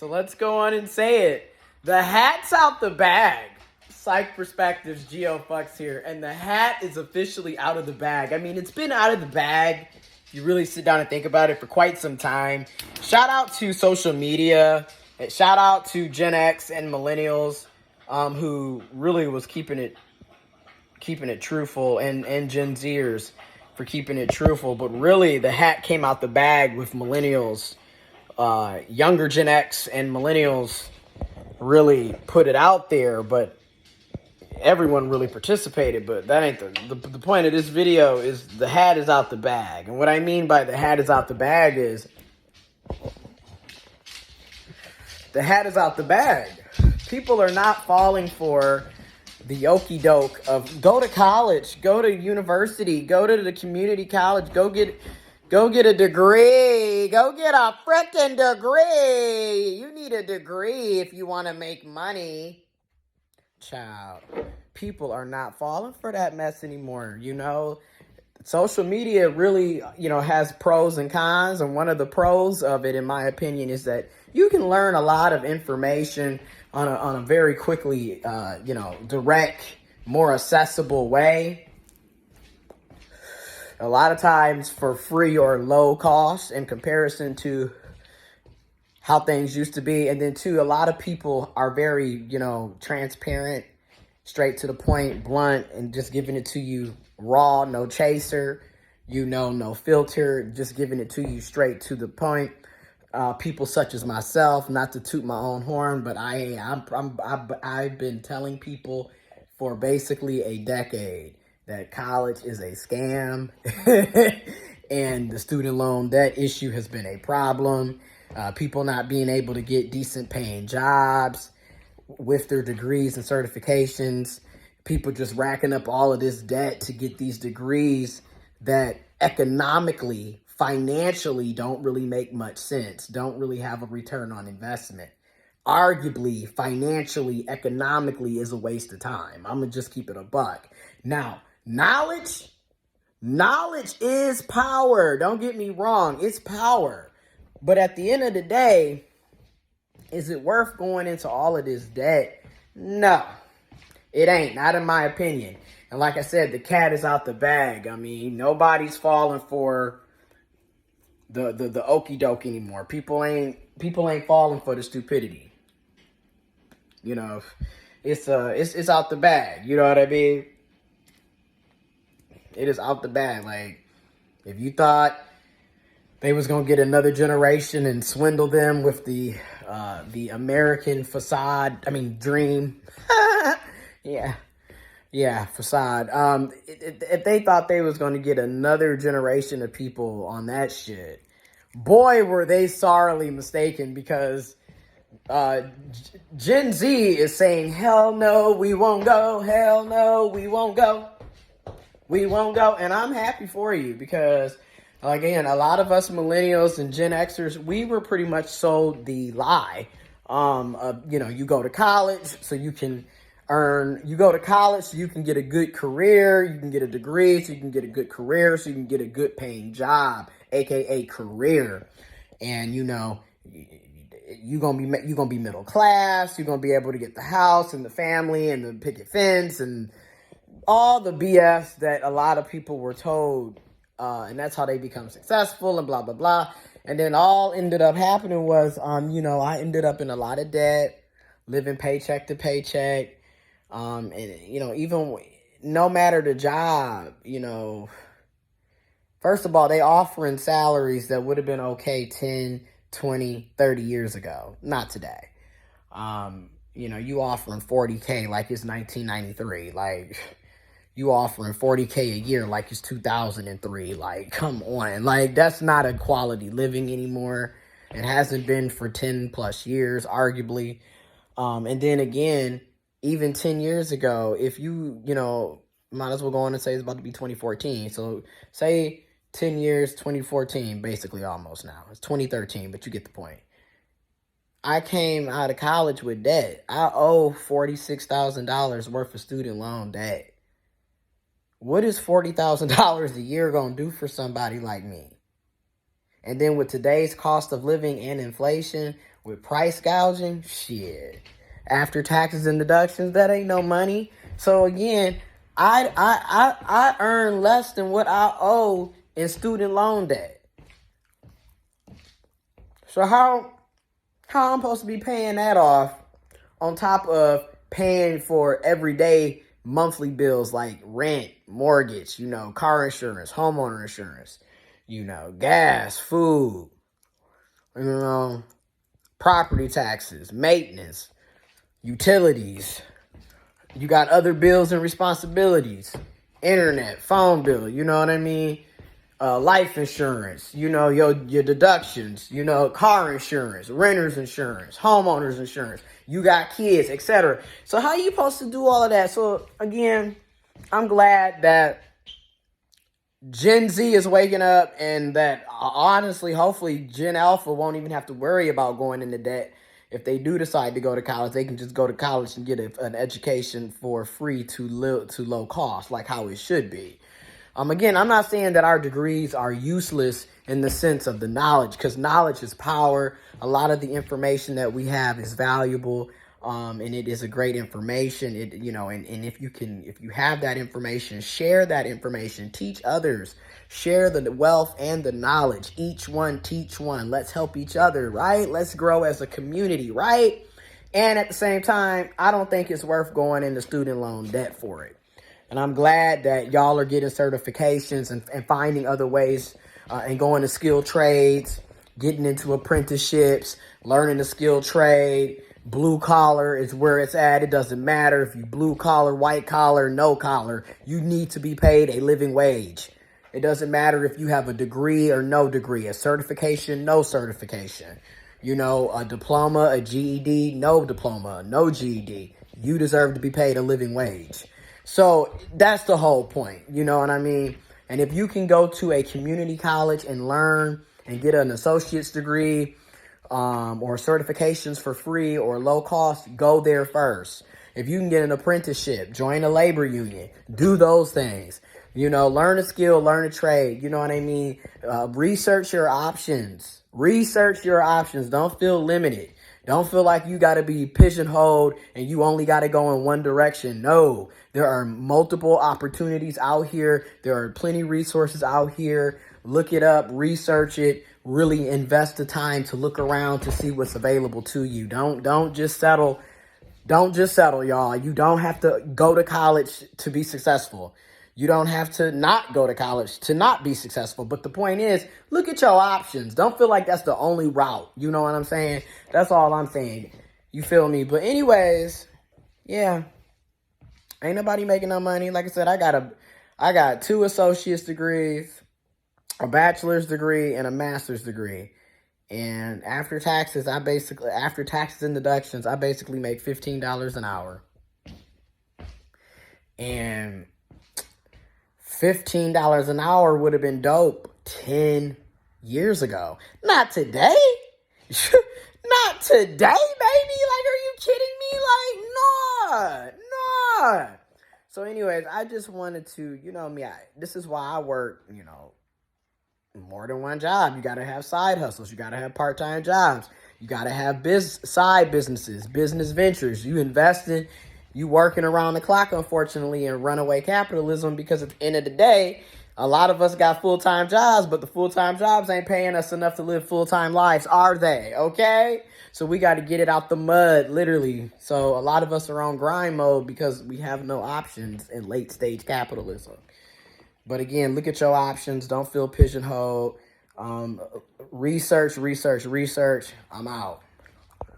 So let's go on and say it. The hat's out the bag. Psych Perspectives, Geo Fucks here. And the hat is officially out of the bag. I mean, it's been out of the bag, if you really sit down and think about it, for quite some time. Shout out to social media. Shout out to Gen X and millennials who really was keeping it truthful, and Gen Zers for keeping it truthful. But really, the hat came out the bag with millennials. Younger Gen X and millennials really put it out there, but everyone really participated. But that ain't the point of this video. Is the hat is out the bag. And what I mean by the hat is out the bag is the hat is out the bag. People are not falling for the okie doke of go to college, go to university, go to the community college, go get a degree, go get a frickin' degree. You need a degree if you want to make money. Child, people are not falling for that mess anymore, you know. Social media really, has pros and cons, and one of the pros of it, in my opinion, is that you can learn a lot of information on a very quickly, direct, more accessible way. A lot of times for free or low cost in comparison to how things used to be. And then too, a lot of people are very, transparent, straight to the point, blunt, and just giving it to you raw, no chaser, no filter, just giving it to you straight to the point. People such as myself, not to toot my own horn, but I've been telling people for basically a decade that college is a scam and the student loan debt issue has been a problem. People not being able to get decent paying jobs with their degrees and certifications. People just racking up all of this debt to get these degrees that economically, financially don't really make much sense, don't really have a return on investment. Arguably, financially, economically is a waste of time. I'm going to just keep it a buck. Now, knowledge is power. Don't get me wrong. It's power. But at the end of the day, is it worth going into all of this debt? No, it ain't. Not in my opinion. And like I said, the cat is out the bag. I mean, nobody's falling for the okie doke anymore. People ain't falling for the stupidity. It's out the bag. You know what I mean? It is out the bag. Like, if you thought they was gonna get another generation and swindle them with the American dream. Yeah, facade. If they thought they was gonna get another generation of people on that shit, boy, were they sorely mistaken, because Gen Z is saying, hell no, we won't go. Hell no, we won't go. We won't go. And I'm happy for you, because again, a lot of us millennials and Gen Xers, we were pretty much sold the lie. You go to college so you can you go to college so you can get a good career, you can get a degree so you can get a good career, so you can get a good paying job, aka career. And you're gonna be middle class, you're gonna be able to get the house and the family and the picket fence and all the BS that a lot of people were told. And that's how they become successful and blah, blah, blah. And then all ended up happening was, I ended up in a lot of debt, living paycheck to paycheck. And, even no matter the job, first of all, they offering salaries that would have been okay 10, 20, 30 years ago. Not today. You offering $40K like it's 1993. Like, you offering $40K a year like it's 2003. Like, come on. Like, that's not a quality living anymore. It hasn't been for 10 plus years, arguably. And then again, even 10 years ago, if you, might as well go on and say it's about to be 2014. So say 10 years, 2014, basically almost now. It's 2013, but you get the point. I came out of college with debt. I owe $46,000 worth of student loan debt. What is $40,000 a year going to do for somebody like me? And then with today's cost of living and inflation, with price gouging, shit. After taxes and deductions, that ain't no money. So again, I earn less than what I owe in student loan debt. So how I'm supposed to be paying that off on top of paying for everyday monthly bills like rent, mortgage, car insurance, homeowner insurance, gas, food, property taxes, maintenance, utilities. You got other bills and responsibilities, internet, phone bill, you know what I mean? Life insurance, your deductions, car insurance, renter's insurance, homeowner's insurance. You got kids, etc. So how are you supposed to do all of that? So again, I'm glad that Gen Z is waking up, and that honestly, hopefully, Gen Alpha won't even have to worry about going into debt. If they do decide to go to college, they can just go to college and get an education for free to low cost, like how it should be. Again, I'm not saying that our degrees are useless in the sense of the knowledge, because knowledge is power. A lot of the information that we have is valuable, and it is a great information. And if you have that information, share that information, teach others, share the wealth and the knowledge. Each one teach one. Let's help each other, right? Let's grow as a community, right? And at the same time, I don't think it's worth going into student loan debt for it. And I'm glad that y'all are getting certifications and finding other ways and going to skilled trades, getting into apprenticeships, learning a skilled trade. Blue collar is where it's at. It doesn't matter if you blue collar, white collar, no collar. You need to be paid a living wage. It doesn't matter if you have a degree or no degree, a certification, no certification. A diploma, a GED, no diploma, no GED. You deserve to be paid a living wage. So that's the whole point, you know what I mean? And if you can go to a community college and learn and get an associate's degree or certifications for free or low cost, go there first. If you can get an apprenticeship, join a labor union, do those things. Learn a skill, learn a trade, you know what I mean? Research your options. Research your options. Don't feel limited. Don't feel like you got to be pigeonholed and you only got to go in one direction. No, there are multiple opportunities out here. There are plenty of resources out here. Look it up, research it, really invest the time to look around to see what's available to you. Don't just settle. Don't just settle, y'all. You don't have to go to college to be successful. You don't have to not go to college to not be successful. But the point is, look at your options. Don't feel like that's the only route. You know what I'm saying? That's all I'm saying. You feel me? But anyways, yeah. Ain't nobody making no money. Like I said, I got 2 associate's degrees, a bachelor's degree, and a master's degree. And after taxes and deductions, I basically make $15 an hour. And $15 an hour would have been dope 10 years ago. Not today. Not today, baby. Like, are you kidding me? Like, nah. So anyways, I just wanted to, this is why I work, more than one job. You got to have side hustles. You got to have part-time jobs. You got to have side businesses, business ventures. You investing. You working around the clock, unfortunately, in runaway capitalism, because at the end of the day, a lot of us got full-time jobs, but the full-time jobs ain't paying us enough to live full-time lives, are they? Okay? So we got to get it out the mud, literally. So a lot of us are on grind mode because we have no options in late-stage capitalism. But again, look at your options. Don't feel pigeonholed. Research. I'm out.